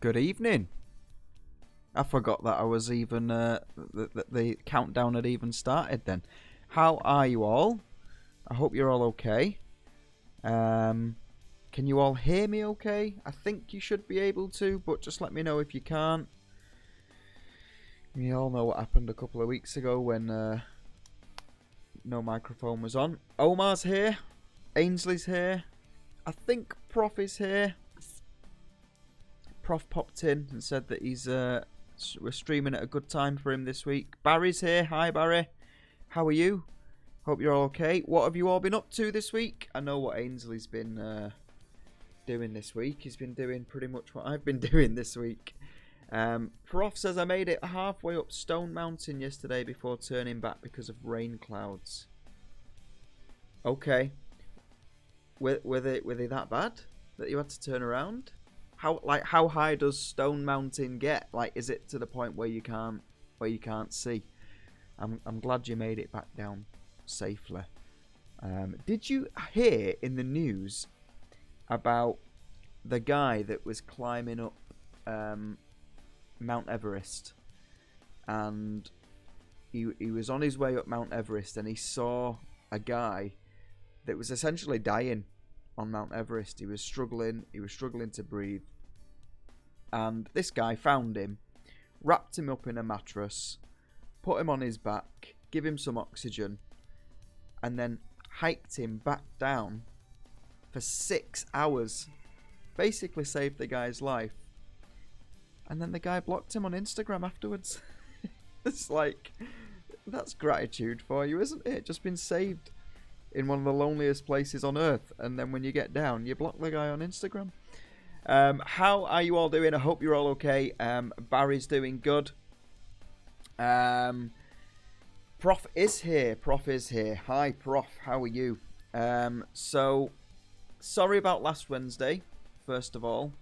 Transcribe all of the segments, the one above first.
Good evening. I forgot that I was even the countdown had even started then. How are you all? I hope you're all okay. Can you all hear me okay? I think you should be able to, but just let me know if you can't. We all know what happened a couple of weeks ago when no microphone was on. Omar's here. Ainsley's here. I think Prof is here. Prof popped in and said that we're streaming at a good time for him this week. Barry's here. Hi, Barry. How are you? Hope you're all okay. What have you all been up to this week? I know what Ainsley's been doing this week. He's been doing pretty much what I've been doing this week. Prof says I made it halfway up Stone Mountain yesterday before turning back because of rain clouds. Okay. Were they that bad that you had to turn around? How high does Stone Mountain get? Like, is it to the point where you can't see? I'm glad you made it back down safely. Did you hear in the news about the guy that was climbing up Mount Everest, and he was on his way up Mount Everest and he saw a guy that was essentially dying on Mount Everest? He was struggling to breathe, and this guy found him, wrapped him up in a mattress, put him on his back, give him some oxygen, and then hiked him back down for 6 hours. Basically saved the guy's life. And then the guy blocked him on Instagram afterwards. It's like, that's gratitude for you, isn't it? Just been saved in one of the loneliest places on earth, and then when you get down, you block the guy on Instagram. How are you all doing? I hope you're all okay. Barry's doing good. Prof is here. Hi, Prof. How are you? So, sorry about last Wednesday, first of all.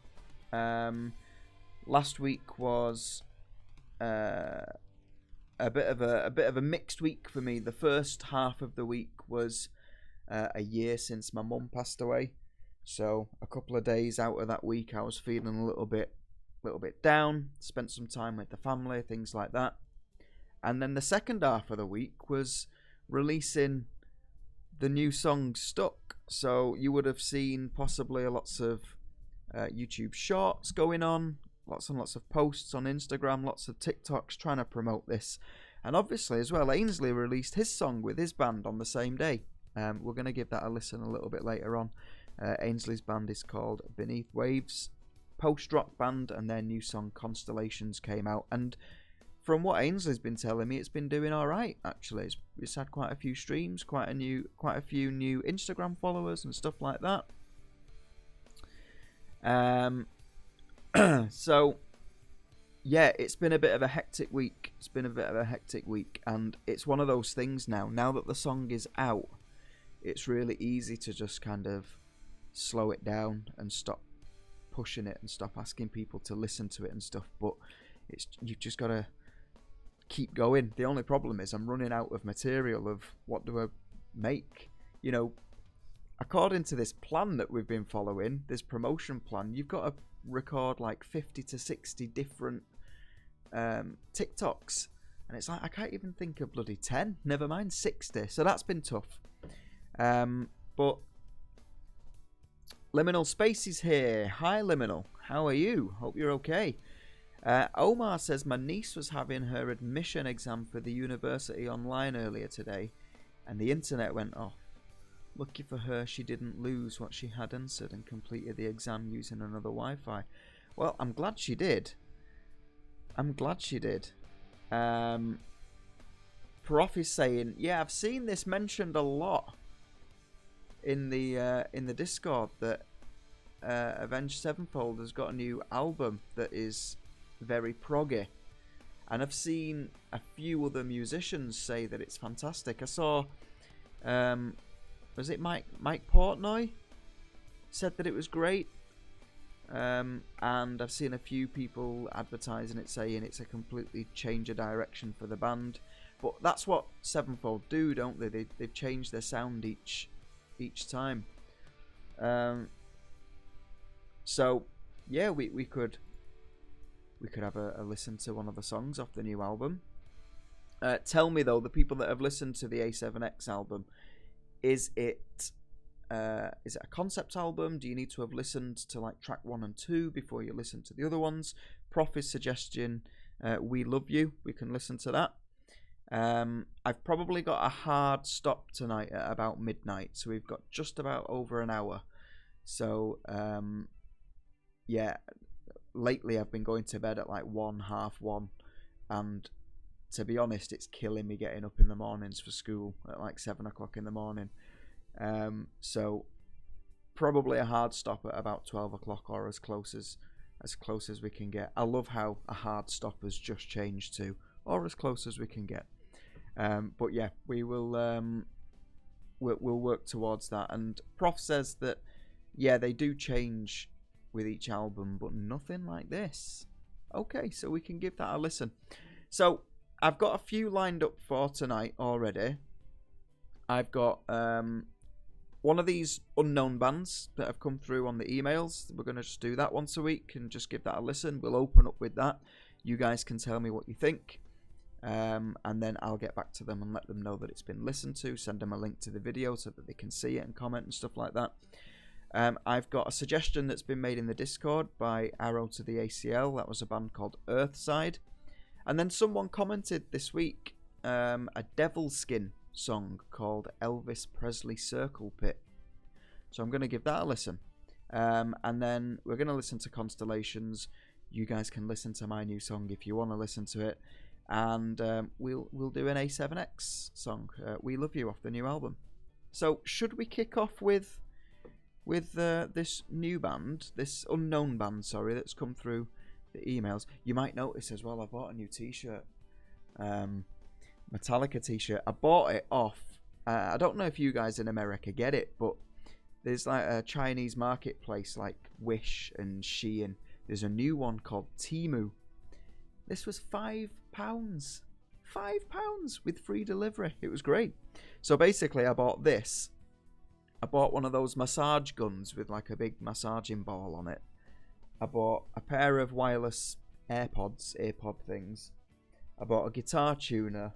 Last week was a bit of a mixed week for me. The first half of the week was a year since my mum passed away, so a couple of days out of that week I was feeling a little bit down. Spent some time with the family, things like that. And then the second half of the week was releasing the new song Stuck. So you would have seen possibly lots of YouTube shorts going on, lots and lots of posts on Instagram, lots of TikToks trying to promote this. And obviously as well, Ainsley released his song with his band on the same day. We're going to give that a listen a little bit later on. Ainsley's band is called Beneath Waves, post-rock band, and their new song Constellations came out. And from what Ainsley's been telling me, it's been doing all right, actually. It's had quite a few streams, quite a few new Instagram followers and stuff like that. So, yeah, it's been a bit of a hectic week. And it's one of those things now. Now that the song is out, it's really easy to just kind of slow it down and stop pushing it and stop asking people to listen to it and stuff. But you've just got to keep going. The only problem is I'm running out of material of what do I make. You know, according to this plan that we've been following, this promotion plan, you've got to record like 50 to 60 different TikToks, and it's like I can't even think of bloody 10, never mind 60. So that's been tough. But Liminal Space is here. Hi Liminal, how are you? Hope you're okay. Omar says my niece was having her admission exam for the university online earlier today, and the internet went off. Lucky for her, she didn't lose what she had answered and completed the exam using another Wi-Fi. Well, I'm glad she did. Prof is saying, yeah, I've seen this mentioned a lot in the Discord that Avenged Sevenfold has got a new album that is very proggy, and I've seen a few other musicians say that it's fantastic. I saw was it Mike Portnoy said that it was great, and I've seen a few people advertising it, saying it's a completely change of direction for the band. But that's what Sevenfold do, don't they? They've changed their sound each time. So yeah, we could we could have a listen to one of the songs off the new album. Tell me though, the people that have listened to the A7X album, is it a concept album? Do you need to have listened to like track 1 and 2 before you listen to the other ones? Prof's suggestion, We Love You, we can listen to that. I've probably got a hard stop tonight at about midnight, so we've got just about over an hour. So yeah, lately I've been going to bed at like 1:30, and to be honest, it's killing me getting up in the mornings for school at like 7 o'clock in the morning. So probably a hard stop at about 12 o'clock, or as close as we can get. I love how a hard stop has just changed to, or as close as we can get. But yeah, we will we'll work towards that. And Prof says that yeah, they do change with each album, but nothing like this. Okay, so we can give that a listen. So I've got a few lined up for tonight already. I've got one of these unknown bands that have come through on the emails. We're going to just do that once a week and just give that a listen. We'll open up with that. You guys can tell me what you think. And then I'll get back to them and let them know that it's been listened to. Send them a link to the video so that they can see it and comment and stuff like that. I've got a suggestion that's been made in the Discord by Arrow to the ACL. That was a band called Earthside. And then someone commented this week a Devilskin song called Elvis Presley Circle Pit. So I'm going to give that a listen. And then we're going to listen to Constellations. You guys can listen to my new song if you want to listen to it. And we'll do an A7X song, We Love You, off the new album. So should we kick off with this new band, this unknown band, sorry, that's come through the emails? You might notice as well, I bought a new t-shirt, Metallica t-shirt. I bought it off, I don't know if you guys in America get it, but there's like a Chinese marketplace like Wish and Shein. There's a new one called Temu. This was £5. £5 with free delivery. It was great. So basically I bought this. I bought one of those massage guns with like a big massaging ball on it. I bought a pair of wireless AirPod things. I bought a guitar tuner.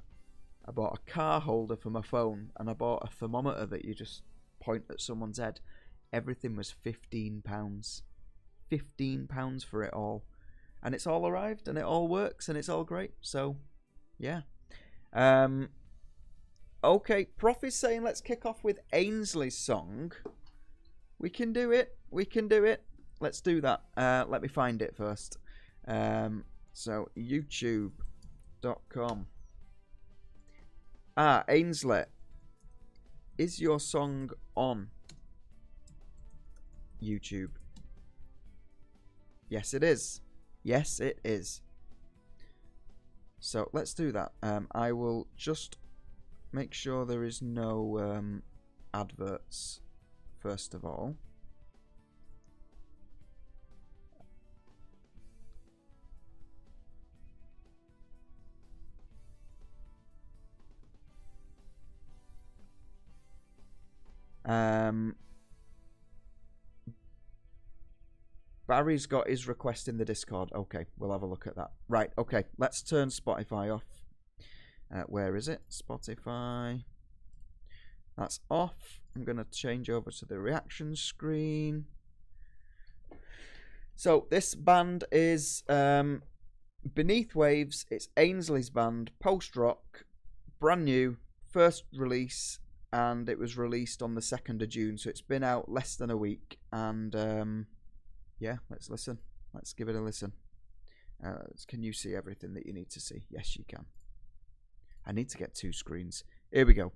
I bought a car holder for my phone. And I bought a thermometer that you just point at someone's head. Everything was £15. £15 for it all. And it's all arrived and it all works and it's all great. So, yeah. Okay, Prof is saying let's kick off with Ainsley's song. We can do it. We can do it. Let's do that. Let me find it first. So, youtube.com. Ainsley. Is your song on YouTube? Yes, it is. Yes, it is. So, let's do that. I will just make sure there is no adverts first of all. Barry's got his request in the Discord. Okay, we'll have a look at that. Right, okay, let's turn Spotify off. Where is it? Spotify. That's off. I'm going to change over to the reaction screen. So this band is Beneath Waves. It's Ainsley's band, post-rock, brand new, first release, and it was released on the 2nd of June, so it's been out less than a week. And yeah, let's listen. Let's give it a listen. Can you see everything that you need to see? Yes, you can. I need to get 2 screens. Here we go.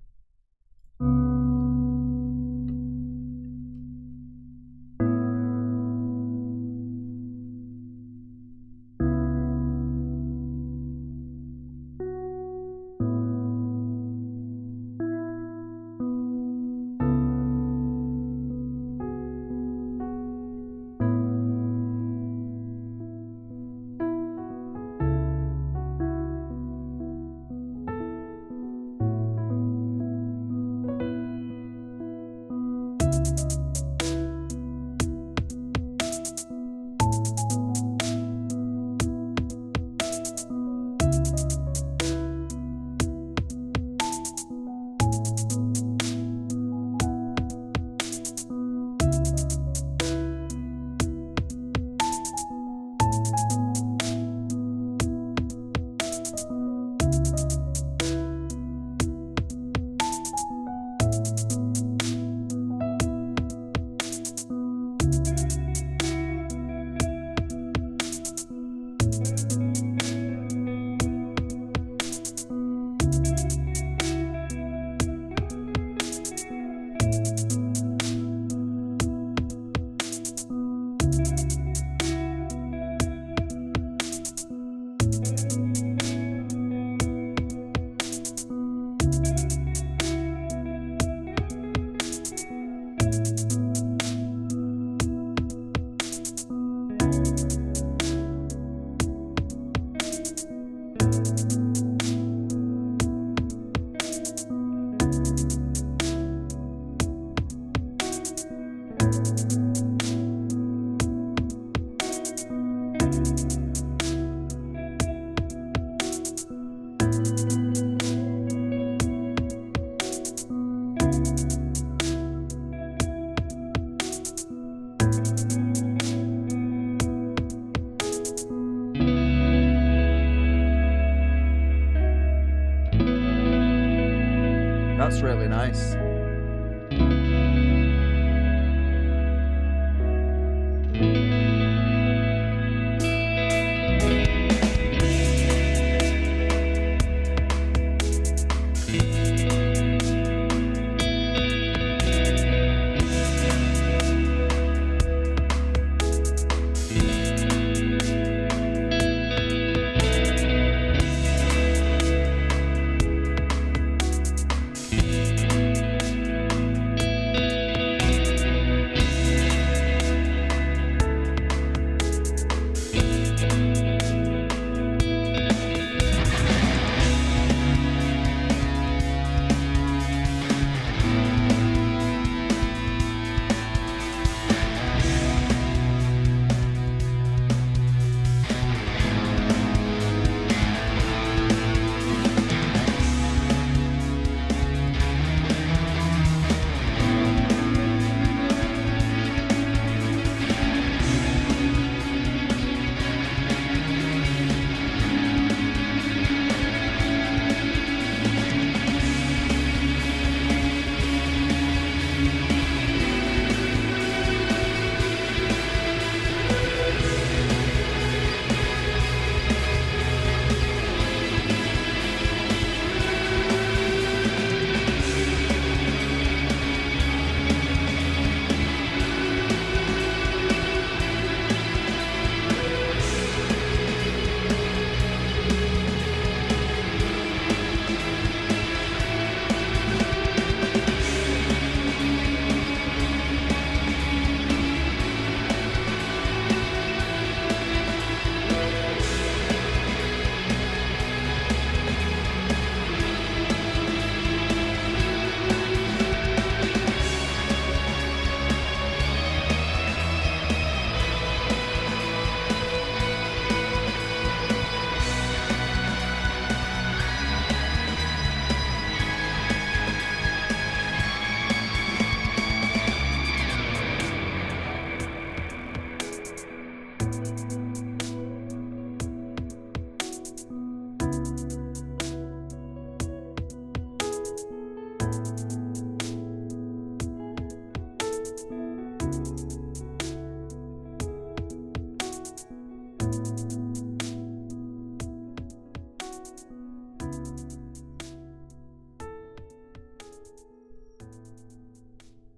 That's really nice.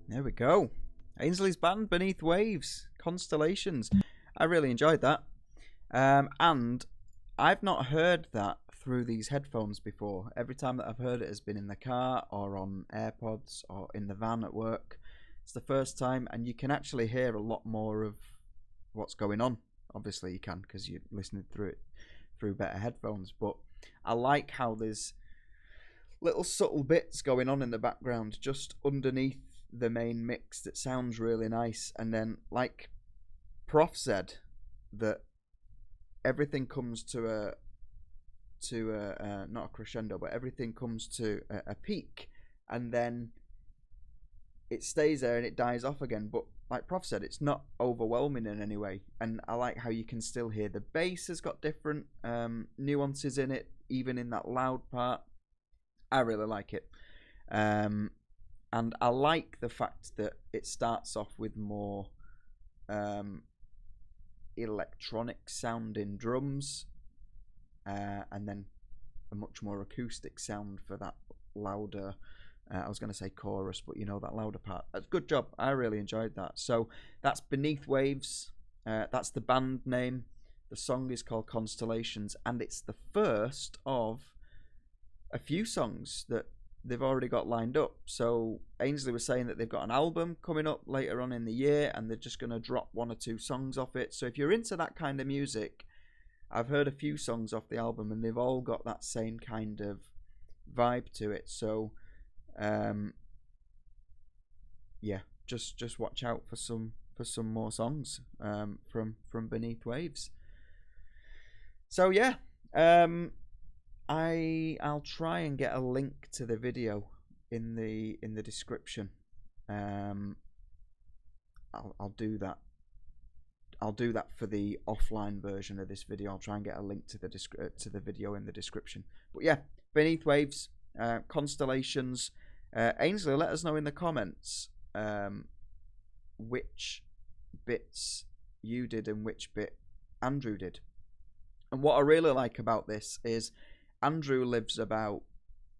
There we go. Ainsley's band, Beneath Waves, Constellations. I really enjoyed that. And I've not heard that through these headphones before. Every time that I've heard it has been in the car or on AirPods or in the van at work. It's the first time, and you can actually hear a lot more of what's going on. Obviously you can, because you're listening through it through better headphones. But I like how there's little subtle bits going on in the background just underneath the main mix that sounds really nice. And then, like Prof said, that everything comes to a not a crescendo, but everything comes to a peak, and then it stays there and it dies off again. But like Prof said, it's not overwhelming in any way. And I like how you can still hear the bass has got different nuances in it, even in that loud part. I really like it. And I like the fact that it starts off with more electronic sounding drums, and then a much more acoustic sound for that louder, I was going to say chorus, but you know, that louder part. That's a good job. I really enjoyed that. So that's Beneath Waves. That's the band name. The song is called Constellations, and it's the first of a few songs that they've already got lined up. So Ainsley was saying that they've got an album coming up later on in the year, and they're just going to drop 1 or 2 songs off it. So if you're into that kind of music, I've heard a few songs off the album, and they've all got that same kind of vibe to it. So yeah, just watch out for some more songs from Beneath Waves. So yeah, I'll try and get a link to the video in the description. I'll do that. I'll do that for the offline version of this video. I'll try and get a link to the video in the description. But yeah, Beneath Waves, Constellations. Ainsley, let us know in the comments which bits you did and which bit Andrew did. And what I really like about this is Andrew lives about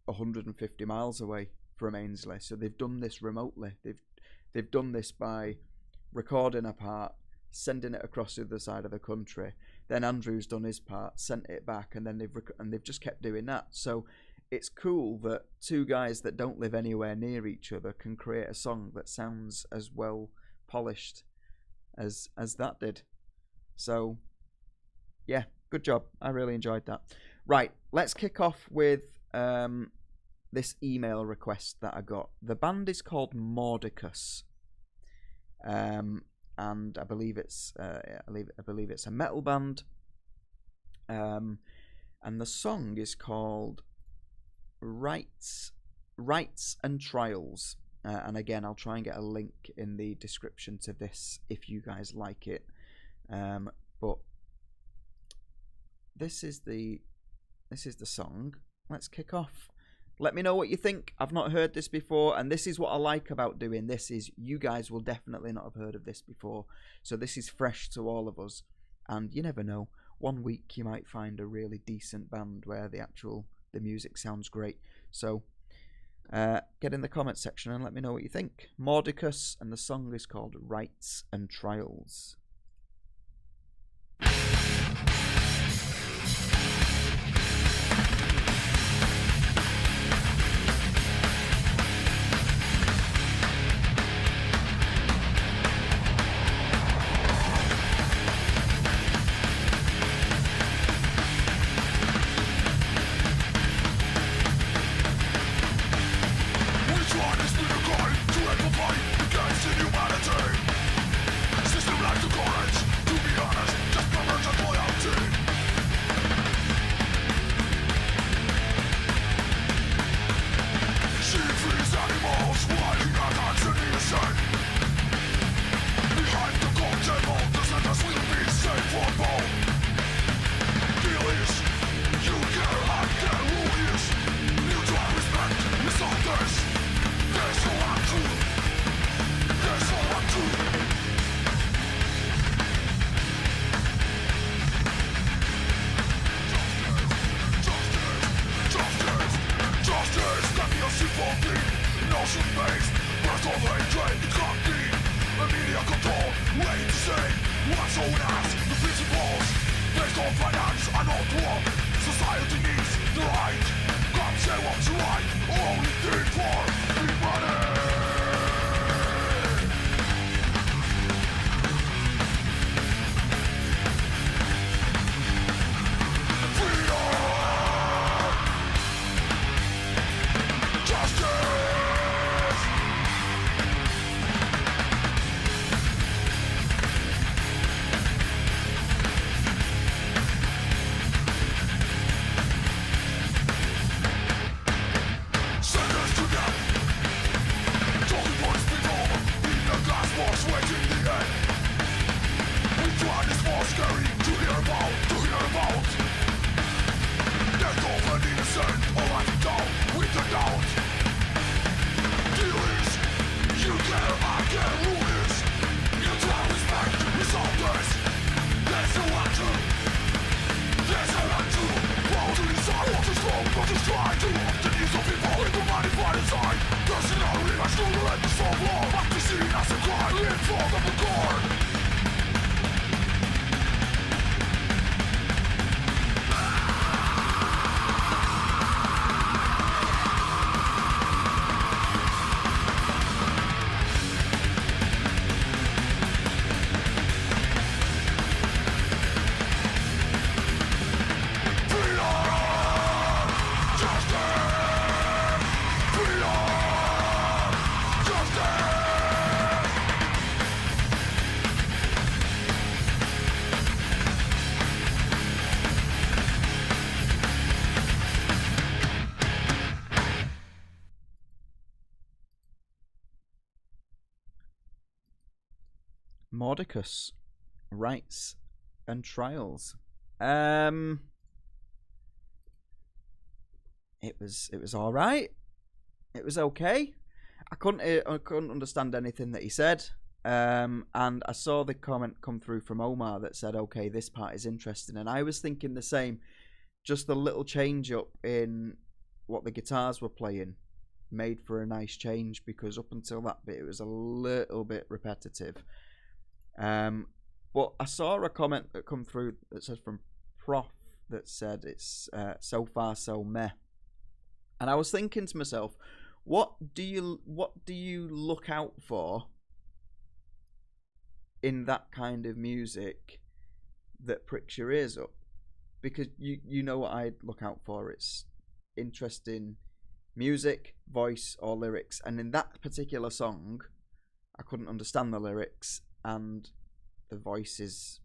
150 miles away from Ainsley, so they've done this remotely. They've done this by recording a part, sending it across the other side of the country. Then Andrew's done his part, sent it back, and then they've just kept doing that. So it's cool that two guys that don't live anywhere near each other can create a song that sounds as well polished as that did. So yeah, good job. I really enjoyed that. Right, let's kick off with this email request that I got. The band is called Mordicus, and I believe it's a metal band, and the song is called Rights and Trials. And again, I'll try and get a link in the description to this if you guys like it. But this is the song. Let's kick off. Let me know what you think. I've not heard this before, and this is what I like about doing this, is you guys will definitely not have heard of this before. So this is fresh to all of us, and you never know. One week you might find a really decent band where the music sounds great. So get in the comment section and let me know what you think. Mordicus, and the song is called Rights and Trials. Mordicus, Rights and Trials. It was all right. it was okay. I couldn't understand anything that he said. And I saw the comment come through from Omar that said, okay, this part is interesting. And I was thinking the same, just a little change up in what the guitars were playing made for a nice change, because up until that bit, it was a little bit repetitive. But I saw a comment that come through that said from Prof that said it's so far so meh. And I was thinking to myself, what do you look out for in that kind of music that pricks your ears up? Because you know what I'd look out for. It's interesting music, voice, or lyrics. And in that particular song, I couldn't understand the lyrics, and the voice is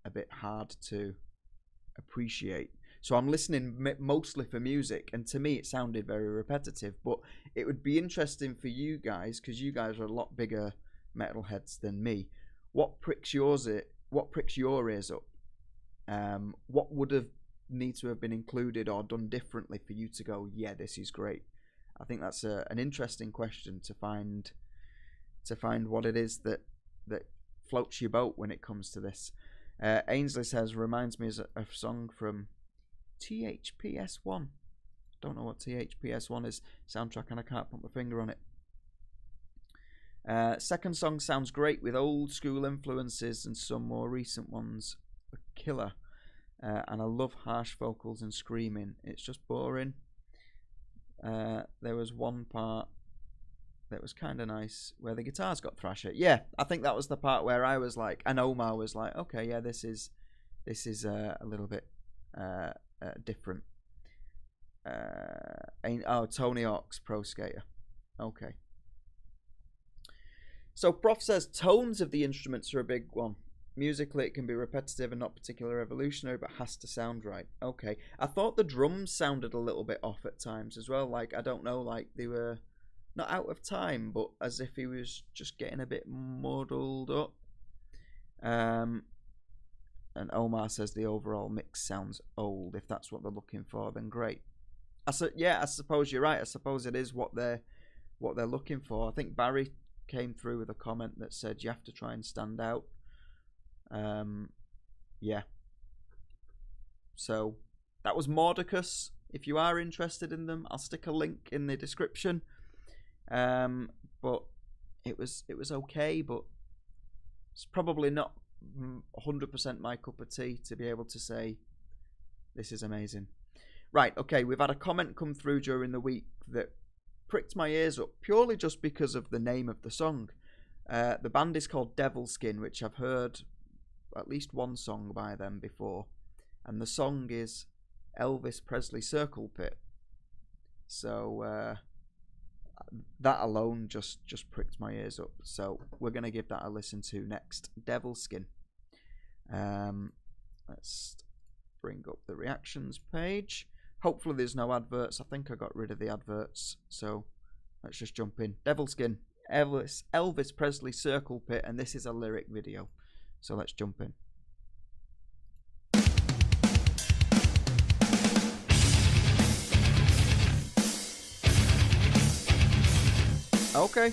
a bit hard to appreciate. So I'm listening mostly for music, and to me it sounded very repetitive. But it would be interesting for you guys, because you guys are a lot bigger metalheads than me. What pricks your ears up? What would have need to have been included or done differently for you to go, yeah, this is great? I think that's an interesting question to find what it is that floats your boat when it comes to this. Ainsley says, reminds me of a song from THPS1. Don't know what THPS1 is. Soundtrack, and I can't put my finger on it. Second song sounds great with old school influences and some more recent ones. A killer. And I love harsh vocals and screaming. It's just boring. There was one part that was kind of nice where the guitars got thrasher. Yeah, I think that was the part where I was like, and Omar was like, okay, yeah, this is a little bit different. Tony Hawk's Pro Skater. Okay. So Prof says tones of the instruments are a big one. Musically, it can be repetitive and not particularly revolutionary, but has to sound right. Okay. I thought the drums sounded a little bit off at times as well. Like, I don't know, like they were not out of time, but as if he was just getting a bit muddled up. And Omar says the overall mix sounds old. If that's what they're looking for, then great. I suppose you're right. I suppose it is what they're looking for. I think Barry came through with a comment that said you have to try and stand out. Yeah. So that was Mordicus. If you are interested in them, I'll stick a link in the description. But it was okay, but it's probably not 100% my cup of tea to be able to say this is amazing. Right, okay, we've had a comment come through during the week that pricked my ears up purely just because of the name of the song. The band is called Devilskin, which I've heard at least one song by them before, and the song is Elvis Presley Circle Pit. So that alone just pricked my ears up. So we're going to give that a listen to next. Devilskin. Let's bring up the reactions page. Hopefully there's no adverts. I think I got rid of the adverts. So let's just jump in. Devilskin, Elvis Presley Circle Pit, and this is a lyric video. So let's jump in. Okay.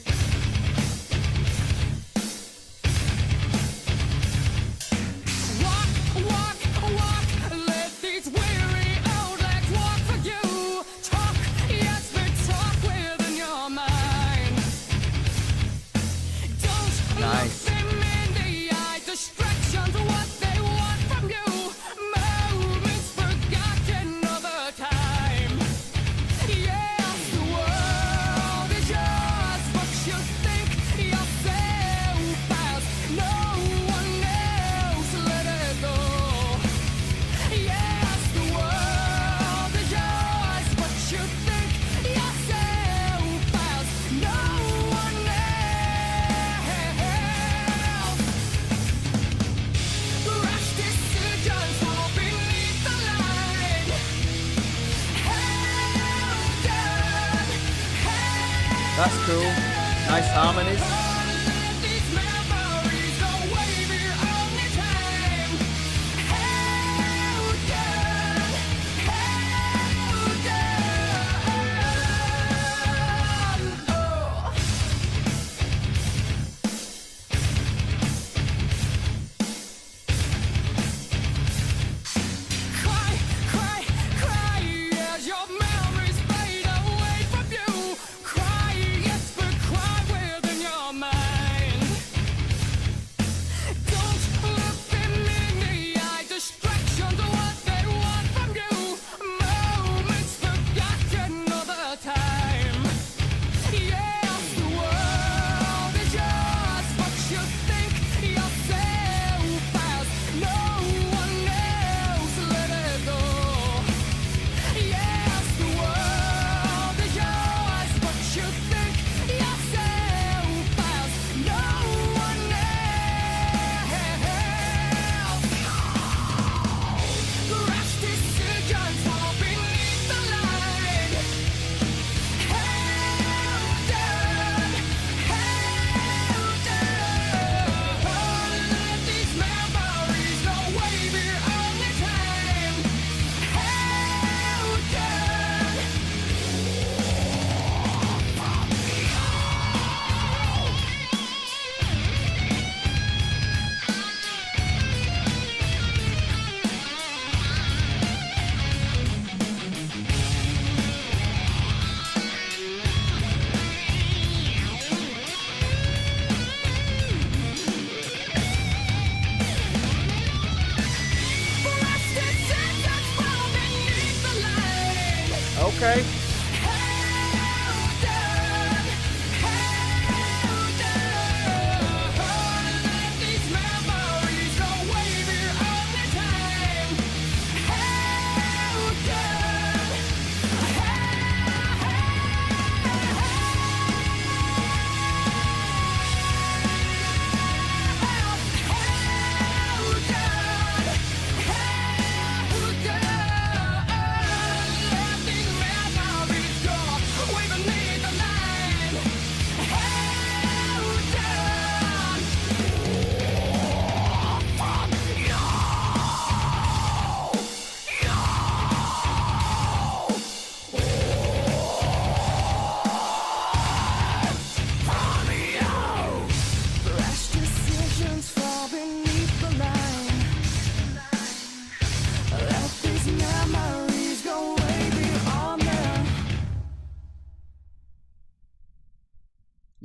That's cool. Nice harmonies. Okay.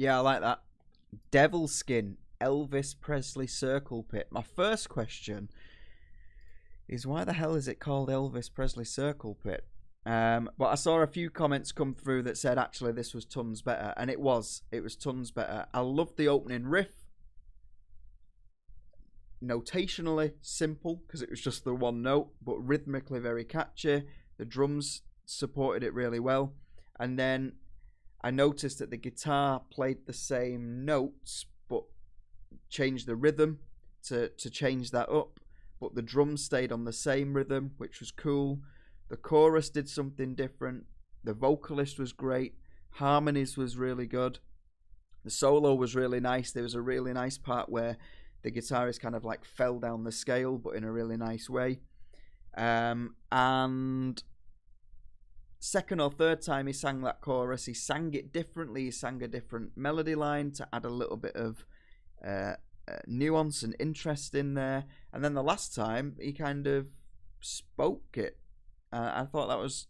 Yeah, I like that. Devil Skin, Elvis Presley Circle Pit. My first question is, why the hell is it called Elvis Presley Circle Pit? But I saw a few comments come through that said actually this was tons better, and it was tons better. I loved the opening riff. Notationally simple because it was just the one note, but rhythmically very catchy. The drums supported it really well, and then I noticed that the guitar played the same notes but changed the rhythm to change that up, but the drums stayed on the same rhythm, which was cool. The chorus did something different. The vocalist was great. Harmonies was really good. The solo was really nice. There was a really nice part where the guitarist kind of like fell down the scale, but in a really nice way. And second or third time he sang that chorus, he sang it differently. He sang a different melody line to add a little bit of nuance and interest in there. And then the last time he kind of spoke it. I thought that was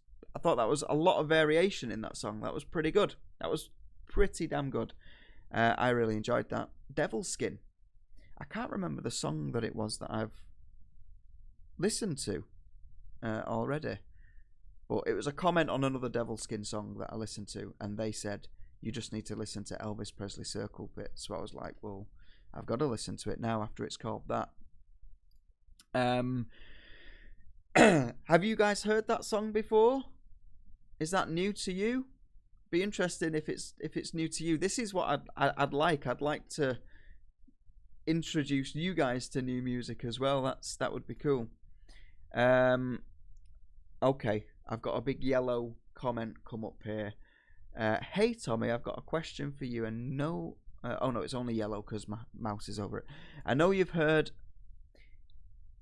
a lot of variation in that song. That was pretty good. That was pretty damn good. I really enjoyed that. Devil Skin. I can't remember the song that it was that I've listened to already. But it was a comment on another Devil Skin song that I listened to, and they said, you just need to listen to Elvis Presley Circle Pit. So I was like, well, I've got to listen to it now after it's called that. Have you guys heard that song before? Is that new to you? Be interesting if it's new to you. This is what I'd like. I'd like to introduce you guys to new music as well. That would be cool. Okay, I've got a big yellow comment come up here. Hey Tommy, I've got a question for you. And no, oh no, it's only yellow because my mouse is over it. I know you've heard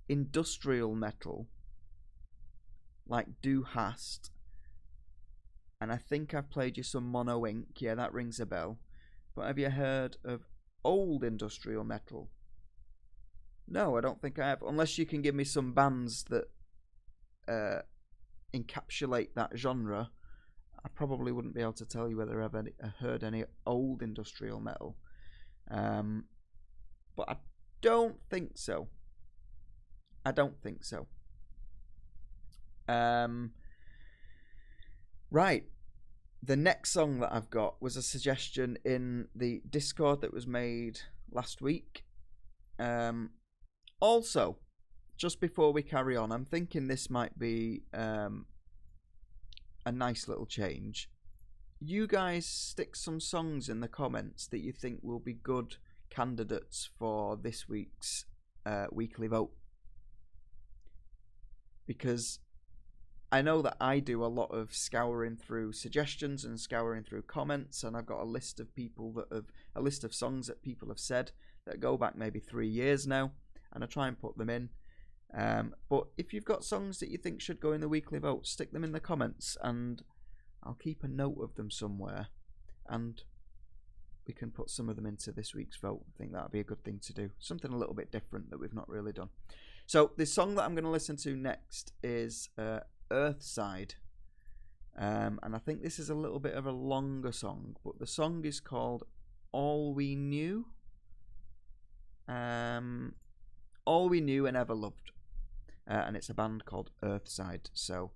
industrial metal, like Du Hast, and I think I've played you some Mono Ink. Yeah, that rings a bell. But have you heard of old industrial metal? No, I don't think I have. Unless you can give me some bands that encapsulate that genre, I probably wouldn't be able to tell you whether I've heard any old industrial metal. But I don't think so. Right. The next song that I've got was a suggestion in the Discord that was made last week. Also, just before we carry on, I'm thinking this might be a nice little change. You guys stick some songs in the comments that you think will be good candidates for this week's weekly vote. Because I know that I do a lot of scouring through suggestions and scouring through comments, and I've got a list of a list of songs that people have said that go back maybe 3 years now, and I try and put them in. But if you've got songs that you think should go in the weekly vote, stick them in the comments, and I'll keep a note of them somewhere, and we can put some of them into this week's vote. I think that'd be a good thing to do. Something a little bit different that we've not really done. So the song that I'm going to listen to next is Earthside. And I think this is a little bit of a longer song, but the song is called All We Knew. All We Knew and Ever Loved. And it's a band called Earthside. So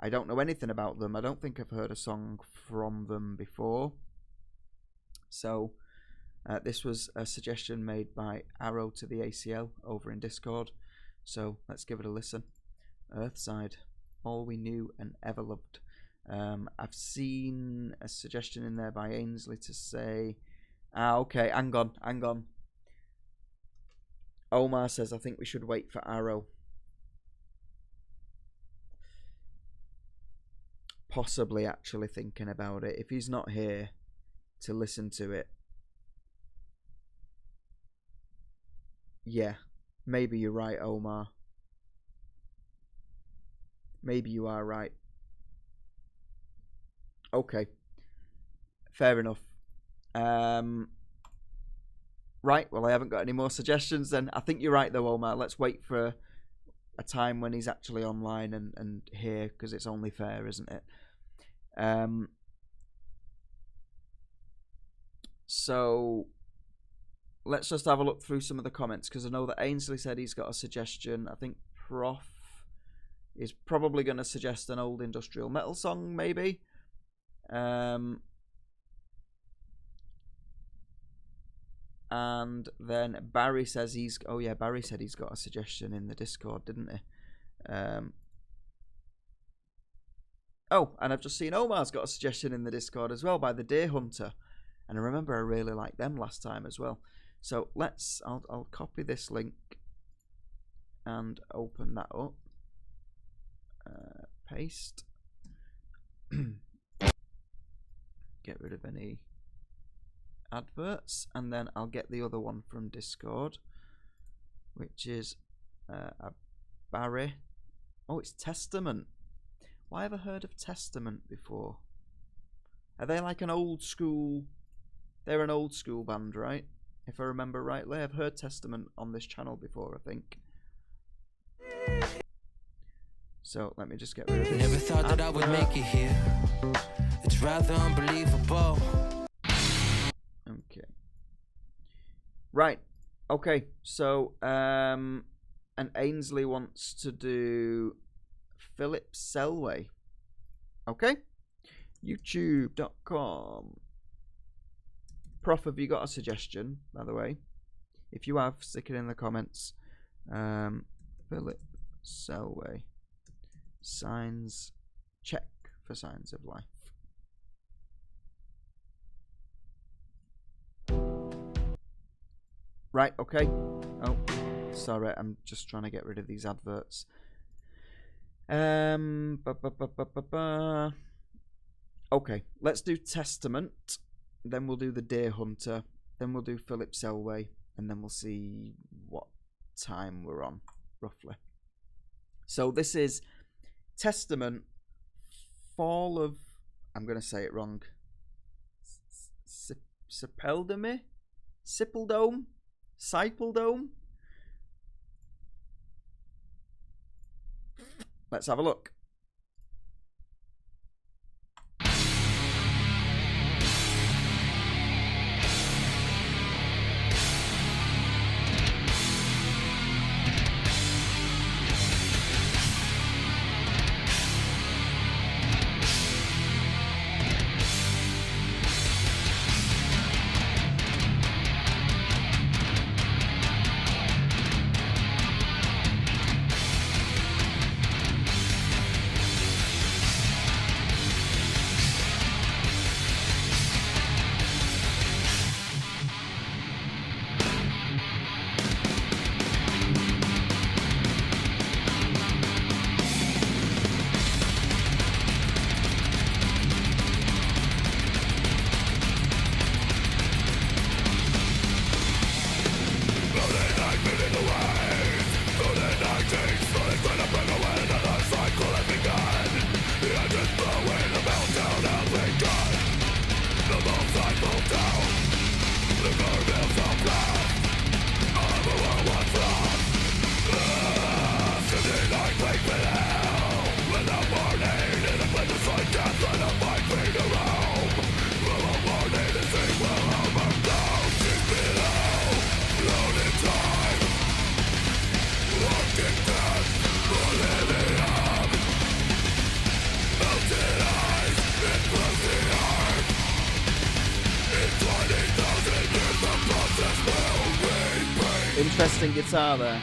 I don't know anything about them. I don't think I've heard a song from them before. So this was a suggestion made by Arrow to the ACL over in Discord. So let's give it a listen. Earthside, All We Knew and Ever Loved. I've seen a suggestion in there by Ainsley to say, okay, hang on. Omar says, I think we should wait for Arrow. Possibly actually thinking about it. If he's not here to listen to it. Yeah, maybe you're right, Omar. Maybe you are right. Okay. Fair enough. Right, well, I haven't got any more suggestions then. I think you're right, though, Omar. Let's wait for a time when he's actually online and here, because it's only fair, isn't it? So, let's just have a look through some of the comments, because I know that Ainsley said he's got a suggestion. I think Prof is probably going to suggest an old industrial metal song, maybe. And then Barry says Barry said he's got a suggestion in the Discord, didn't he? And I've just seen Omar's got a suggestion in the Discord as well by the Deer Hunter. And I remember I really liked them last time as well. So I'll copy this link and open that up. Paste. Get rid of any adverts, and then I'll get the other one from Discord, which is a Barry. Oh, it's Testament. Why have I heard of Testament before? Are they like an old school? They're an old school band, right? If I remember rightly, I've heard Testament on this channel before, I think. So let me just get rid of this. Never thought that I would make it here. It's rather unbelievable. Okay. Right. Okay. So, and Ainsley wants to do Philip Selway. Okay. YouTube.com. Prof, have you got a suggestion, by the way? If you have, stick it in the comments. Philip Selway. Signs. Check for signs of life. Right, okay. Oh, sorry, I'm just trying to get rid of these adverts. Okay, let's do Testament. Then we'll do the Deer Hunter. Then we'll do Philip Selway. And then we'll see what time we're on, roughly. So this is Testament, Fall of... I'm going to say it wrong. Sipeldome? Sipeldome? Sipeldome? Let's have a look. Interesting guitar there.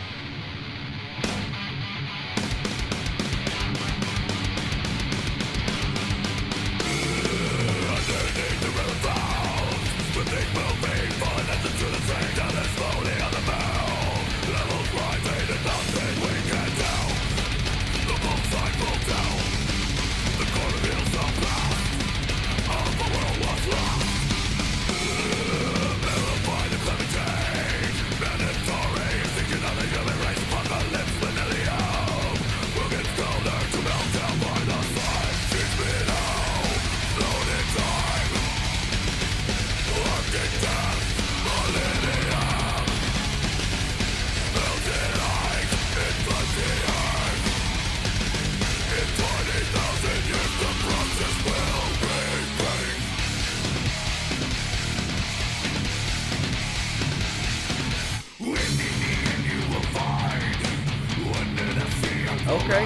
Okay.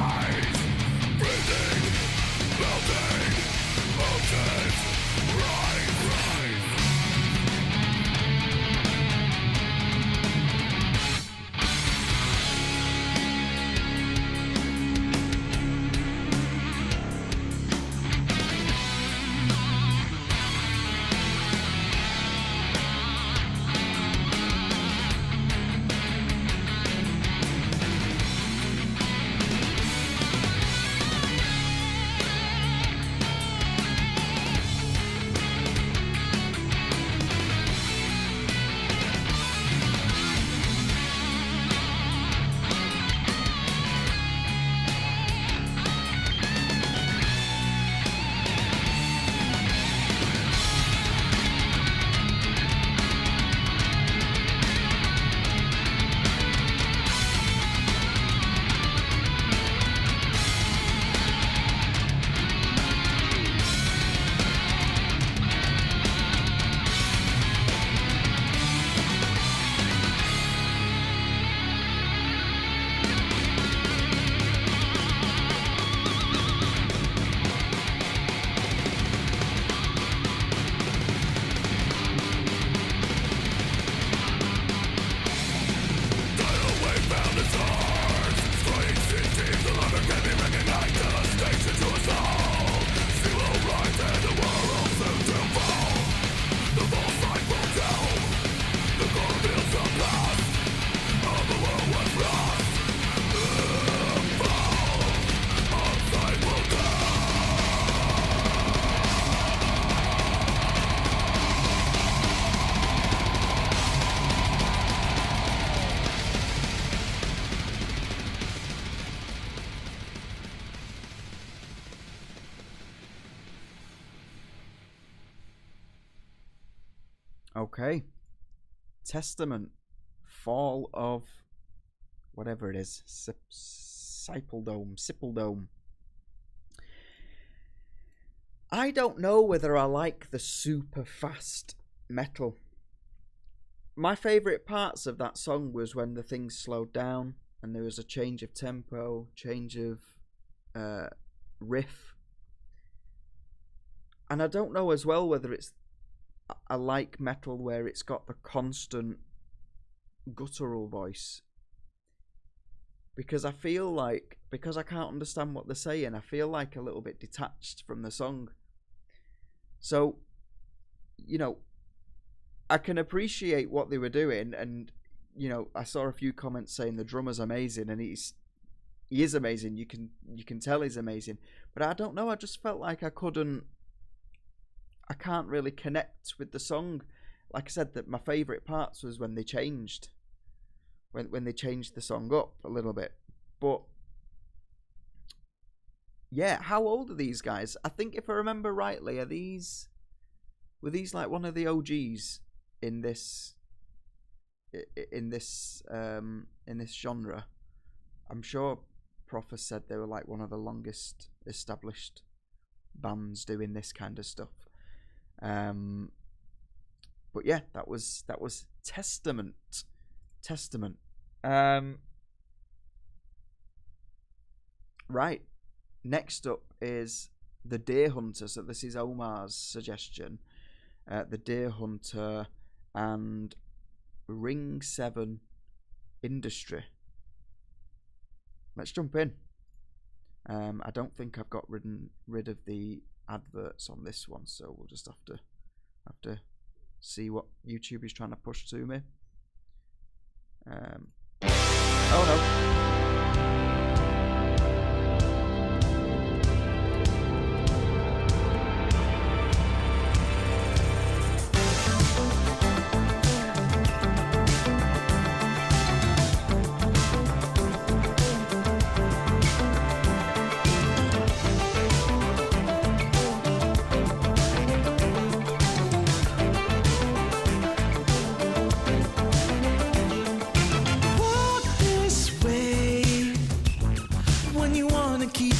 Okay. Testament. Fall of whatever it is. Sippledome. I don't know whether I like the super fast metal. My favourite parts of that song was when the things slowed down and there was a change of tempo, change of riff. And I don't know as well whether it's I like metal where it's got the constant guttural voice, because I feel like, because I can't understand what they're saying, I feel like a little bit detached from the song. So, you know, I can appreciate what they were doing, and you know, I saw a few comments saying the drummer's amazing, and he is amazing. You can tell he's amazing, but I don't know. I just felt like I can't really connect with the song. Like I said, that my favourite parts was when they changed. When they changed the song up a little bit. But yeah, how old are these guys? I think if I remember rightly, were these like one of the OGs in this genre? I'm sure Prof said they were like one of the longest established bands doing this kind of stuff. But yeah, that was Testament. Right. Next up is the Deer Hunter. So this is Omar's suggestion. The Deer Hunter and Ring 7 industry. Let's jump in. I don't think I've got rid of the adverts on this one, so we'll just have to see what YouTube is trying to push to me. Oh no.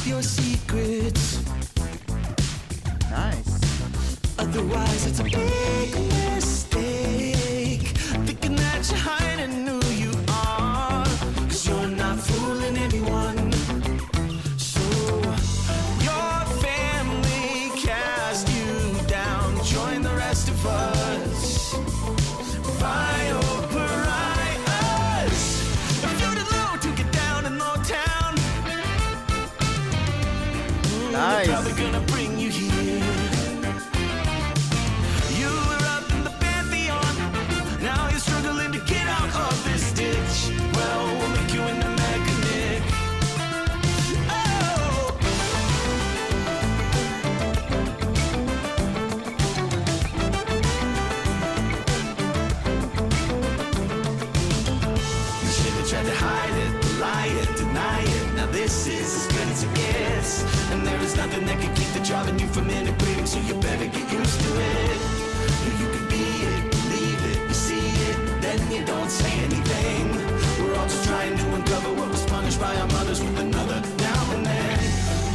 Your secrets. Nice. Otherwise, it's a big mistake. Thinking that you're hiding who you are. 'Cause you're not fooling anyone. So, your family cast you down. Join the rest of us. Vile pariahs. If you're too low to get down in low town. Nice. Probably gonna bring you here. You were up in the pantheon. Now you're struggling to get out of this ditch. Well, we'll make you into mechanic. Oh! You should have tried to hide it, lie it, deny it. Now this is as good as it gets. And there is nothing that can keep the driving you from integrating, so you better get used to it. You can be it, believe it, you see it, then you don't say anything. We're all just trying to uncover what was punished by our mothers with another now and then.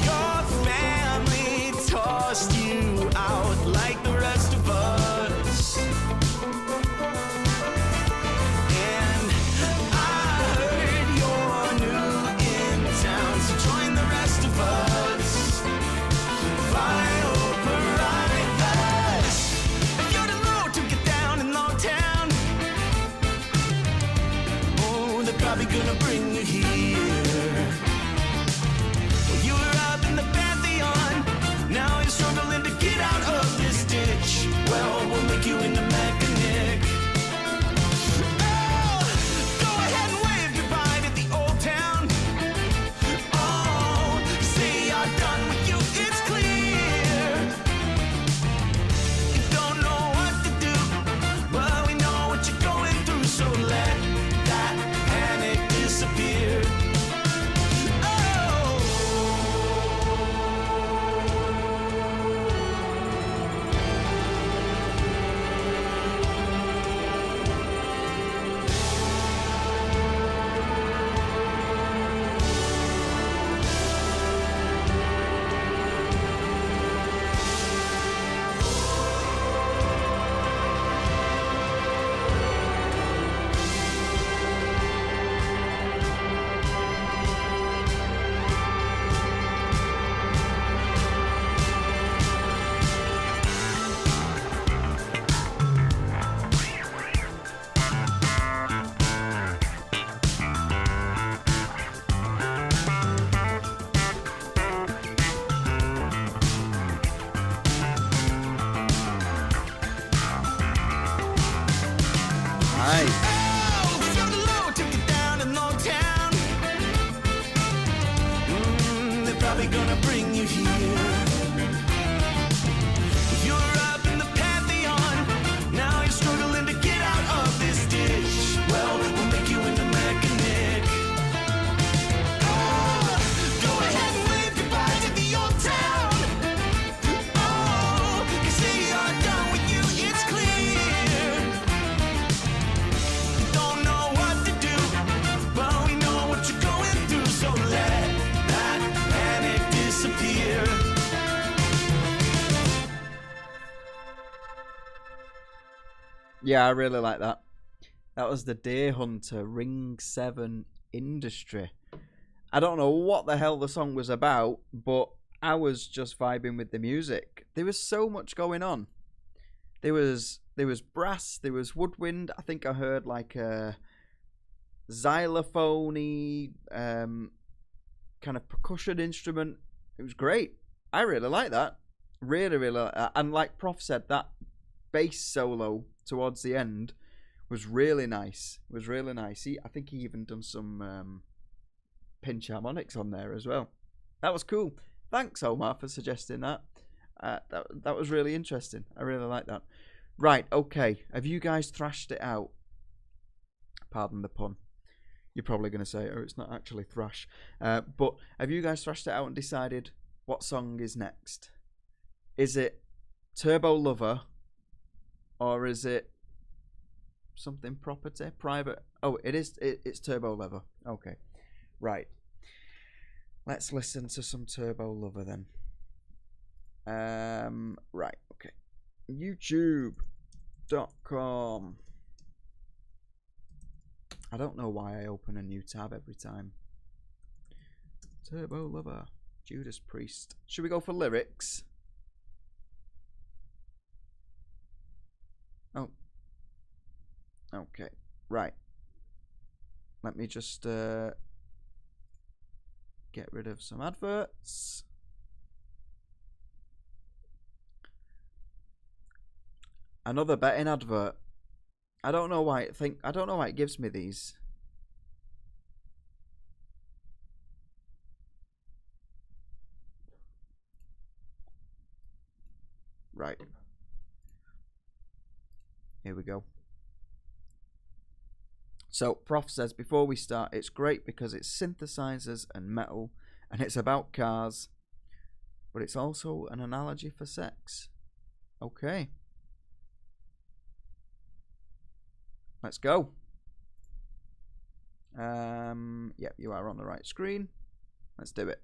Your family tossed you out like the rest of us. And I heard you're new in town, so join the rest of us. Vile pariahs. If you're too low to get down in low town, oh, they're probably gonna bring you here. You were up in the pantheon, now you're struggling to get out of this ditch. Well, we'll make you into mechanic. Oh, go ahead and wave goodbye to the old town. Oh, say you're done with you, it's clear. You don't know what to do, but we know what you're going through, so let that panic disappear. Oh. Nice. Oh, from the low to get down in low town. They're probably gonna bring you here. You were up in the pantheon, now you're struggling to get out of this ditch. Well, we'll make you into mechanic. Oh, go ahead and wave goodbye to the old town. Oh, 'cause they are done with you, it's clear. Don't know what to do, but we know what you're going through, so let that panic disappear. Yeah, I really like that. That was the Deer Hunter Ring 7 Industry. I don't know what the hell the song was about, but I was just vibing with the music. There was so much going on. There was brass, there was woodwind. I think I heard like a xylophone-y, kind of percussion instrument. It was great. I really like that. Really, really like that. And like Prof said, that bass solo towards the end was really nice. It was really nice. I think he even done some pinch harmonics on there as well. That was cool. Thanks, Omar, for suggesting that. That was really interesting. I really like that. Right, okay. Have you guys thrashed it out? Pardon the pun. You're probably going to say, oh, it's not actually thrash. But have you guys thrashed it out and decided what song is next? Is it Turbo Lover? Or is it something property? Private? Oh, it's Turbo Lover. Okay. Right. Let's listen to some Turbo Lover then. Right, okay. YouTube.com. I don't know why I open a new tab every time. Turbo Lover. Judas Priest. Should we go for lyrics? Oh. Okay. Right. Let me just get rid of some adverts. Another betting advert. I don't know why it gives me these. Right. Here we go. So, Prof says, before we start, it's great because it's synthesizers and metal, and it's about cars, but it's also an analogy for sex. Okay. Let's go. Yep, you are on the right screen. Let's do it.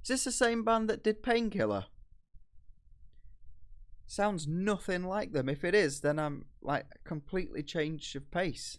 Is this the same band that did Painkiller? Sounds nothing like them. If it is, then I'm like completely changed of pace.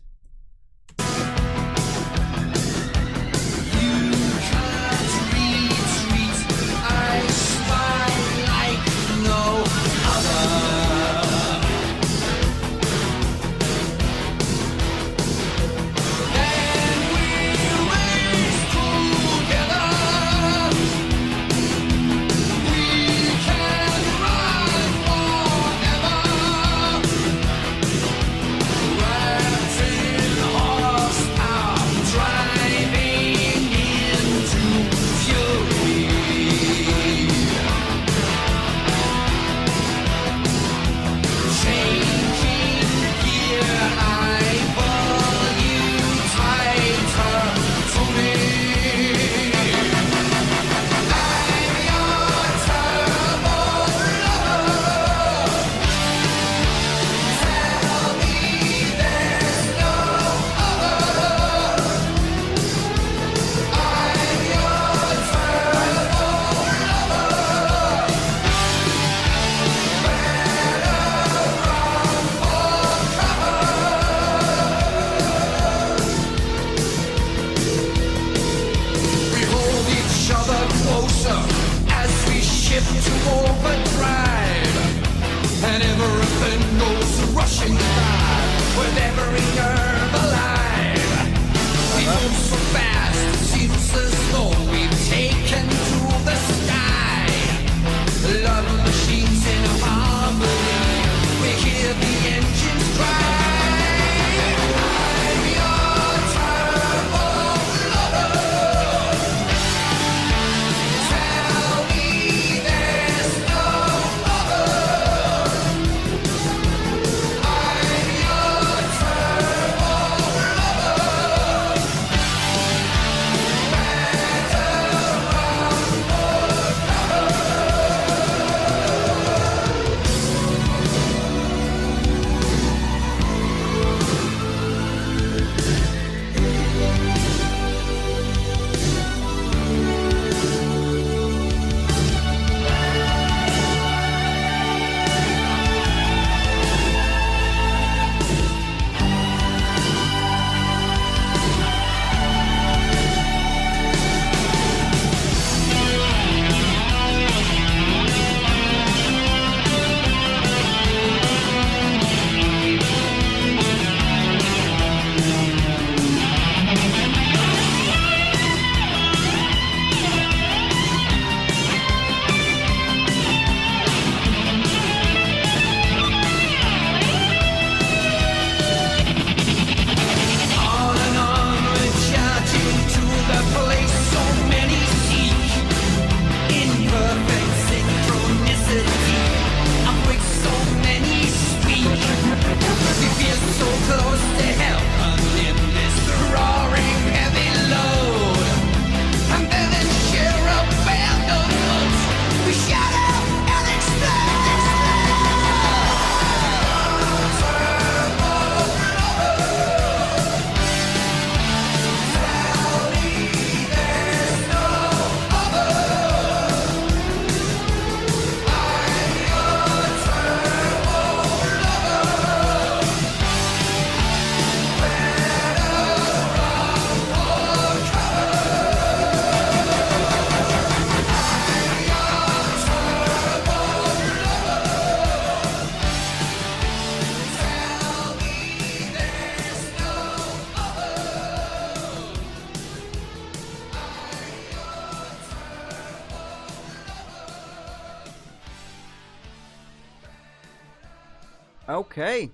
Okay.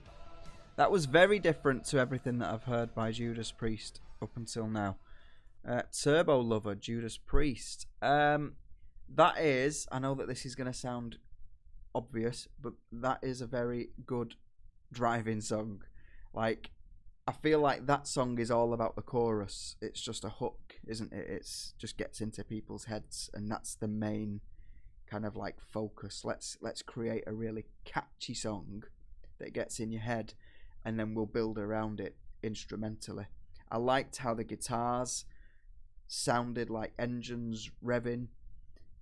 That was very different to everything that I've heard by Judas Priest up until now. Turbo Lover, Judas Priest. That is, I know that this is going to sound obvious, but that is a very good driving song. Like, I feel like that song is all about the chorus. It's just a hook, isn't it? It's just gets into people's heads, and that's the main kind of like focus. Let's create a really catchy song that gets in your head, and then we'll build around it instrumentally. I liked how the guitars sounded like engines revving,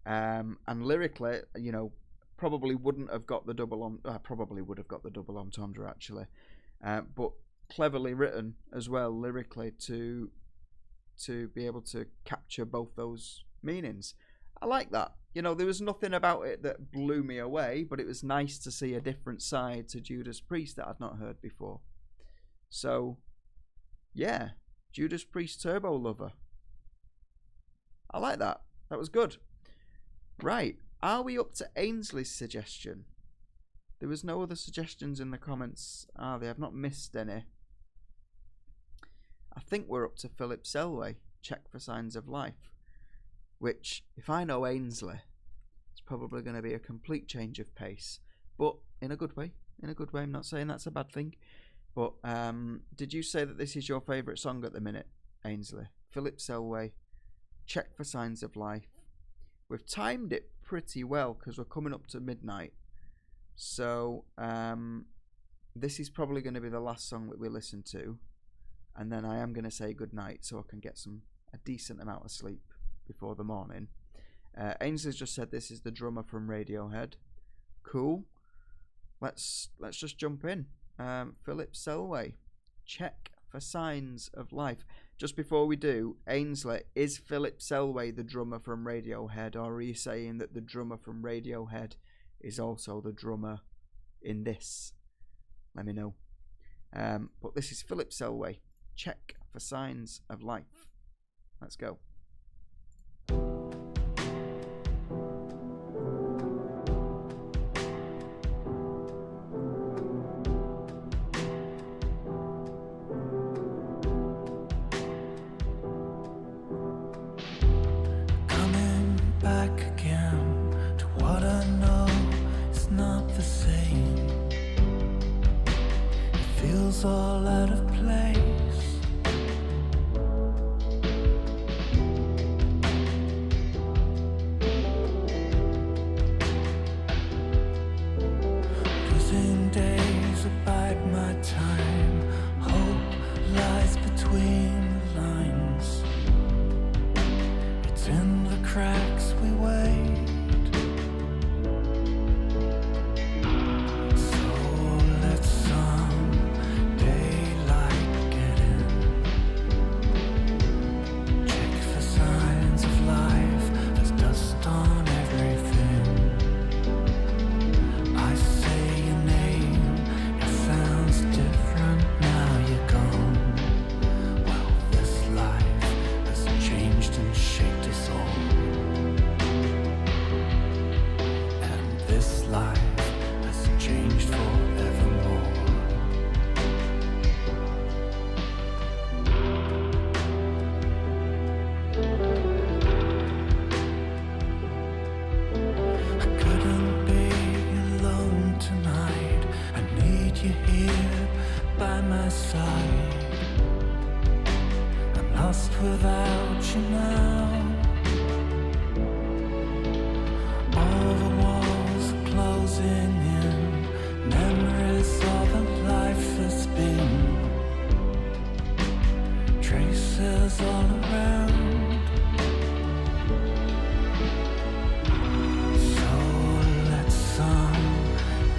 and lyrically, you know, probably wouldn't have got the double on. Probably would have got the double entendre actually, but cleverly written as well lyrically to be able to capture both those meanings. I like that. You know, there was nothing about it that blew me away, but it was nice to see a different side to Judas Priest that I'd not heard before. So, yeah, Judas Priest Turbo Lover. I like that. That was good. Right, are we up to Ainsley's suggestion? There was no other suggestions in the comments, are there? I've not missed any. I think we're up to Philip Selway, Check for Signs of Life. Which, if I know Ainsley, it's probably going to be a complete change of pace. But in a good way. In a good way. I'm not saying that's a bad thing. But did you say that this is your favourite song at the minute, Ainsley? Philip Selway, Check for Signs of Life. We've timed it pretty well because we're coming up to midnight. So this is probably going to be the last song that we listen to. And then I am going to say goodnight so I can get a decent amount of sleep before the morning. Ainsley's just said this is the drummer from Radiohead. Cool. Let's just jump in. Philip Selway, Check for Signs of Life. Just before we do, Ainsley, is Philip Selway the drummer from Radiohead, or are you saying that the drummer from Radiohead is also the drummer in this? Let me know. But this is Philip Selway, Check for Signs of Life. Let's go. All out of place. Losing days abide my time. Hope lies between the lines. It's in the cracks we wait. Without you now, all the walls are closing in. Memories of a life has been. Traces all around. So let some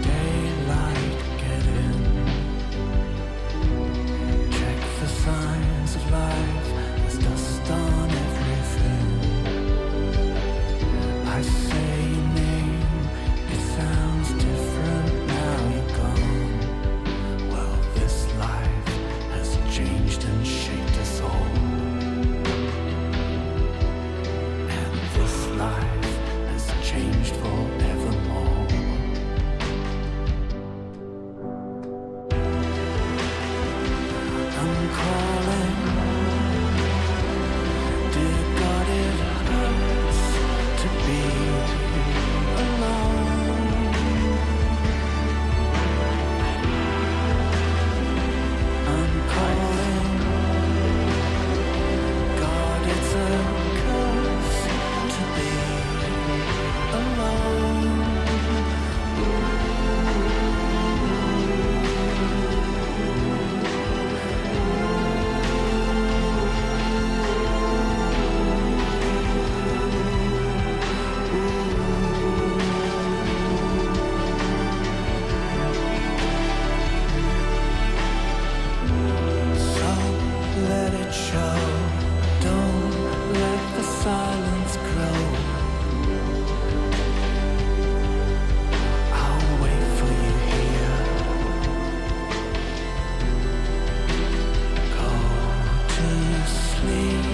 daylight get in. Check for signs of life. Dust on everything. I say your name, it sounds different now you're gone. Well, this life has changed and shaped us all. show. Don't let the silence grow. I'll wait for you here. Go to sleep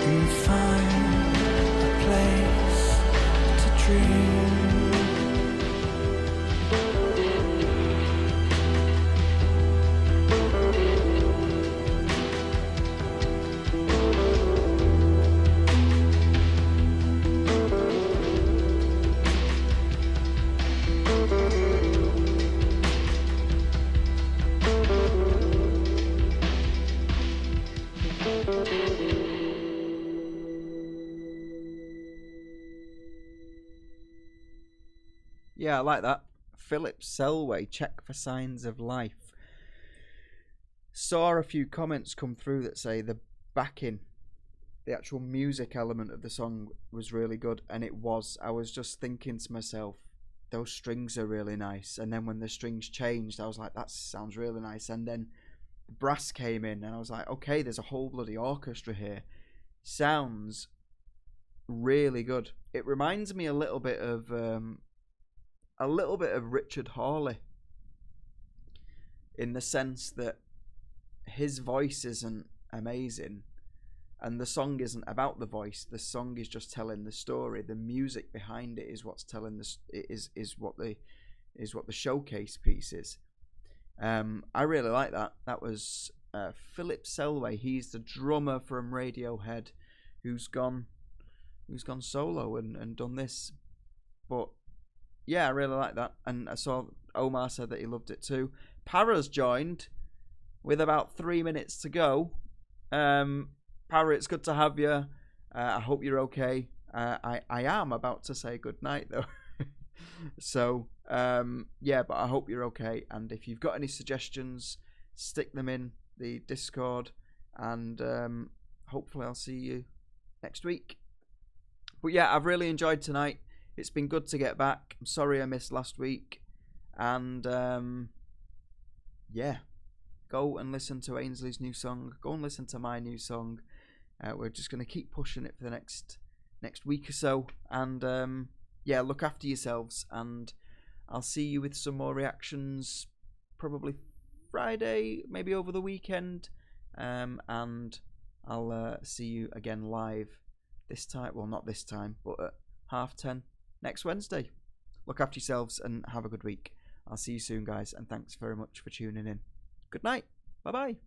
and find a place to dream. Yeah, I like that. Philip Selway, Check for Signs of Life. Saw a few comments come through that say the backing, the actual music element of the song was really good, and it was. I was just thinking to myself, those strings are really nice, and then when the strings changed, I was like, that sounds really nice, and then the brass came in, and I was like, okay, there's a whole bloody orchestra here. Sounds really good. It reminds me a little bit of Richard Hawley, in the sense that his voice isn't amazing and the song isn't about the voice. The song is just telling the story. The music behind it is what's telling this, is what the showcase piece is. I really like that. That was Philip Selway. He's the drummer from Radiohead who's gone solo and done this. But yeah, I really like that. And I saw Omar said that he loved it too. Para's joined with about 3 minutes to go. Para, it's good to have you. I hope you're okay. I am about to say good night though. So, yeah, but I hope you're okay. And if you've got any suggestions, stick them in the Discord. And hopefully I'll see you next week. But yeah, I've really enjoyed tonight. It's been good to get back. I'm sorry I missed last week. And yeah, go and listen to Ainsley's new song. Go and listen to my new song. We're just going to keep pushing it for the next week or so. And yeah, look after yourselves. And I'll see you with some more reactions probably Friday, maybe over the weekend. And I'll see you again live this time. Well, not this time, but at 10:30 next Wednesday. Look after yourselves and have a good week. I'll see you soon, guys, and thanks very much for tuning in. Good night. Bye-bye.